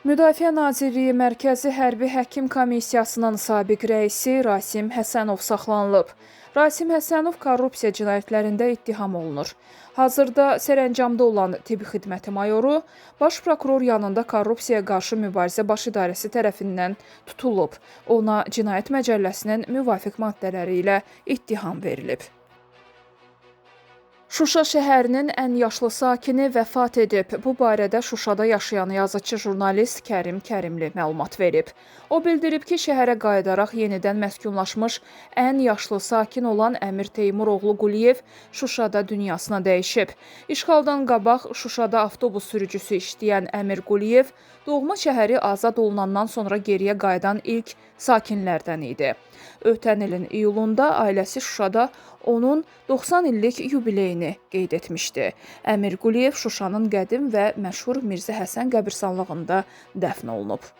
Müdafiə Nazirliyi Mərkəzi Hərbi Həkim Komissiyasının sabiq rəisi Rasim Həsənov saxlanılıb. Rasim Həsənov korrupsiya cinayətlərində ittiham olunur. Hazırda sərəncamda olan Tibb Xidməti mayoru Baş prokuror yanında Korrupsiyaya qarşı mübarizə baş idarəsi tərəfindən tutulub. Ona Cinayət Məcəlləsinin müvafiq maddələri ilə ittiham verilib. Şuşa şəhərinin ən yaşlı sakini vəfat edib. Bu barədə Şuşada yaşayan yazıçı jurnalist Kərim Kərimli məlumat verib. O bildirib ki, şəhərə qayıdaraq yenidən məskunlaşmış ən yaşlı sakin olan Əmir Teymuroğlu Quliyev Şuşada dünyasını dəyişib. İşğaldan qabaq Şuşada avtobus sürücüsü işləyən Əmir Quliyev doğma şəhəri azad olunandan sonra geriyə qayıdan ilk sakinlərdən idi. Ötən ilin iyulunda ailəsi Şuşada onun 90 illik yubileyini qeyd etmişdi. Əmir Quliyev Şuşanın qədim və məşhur Mirzə Həsən qəbirstanlığında dəfn olunub.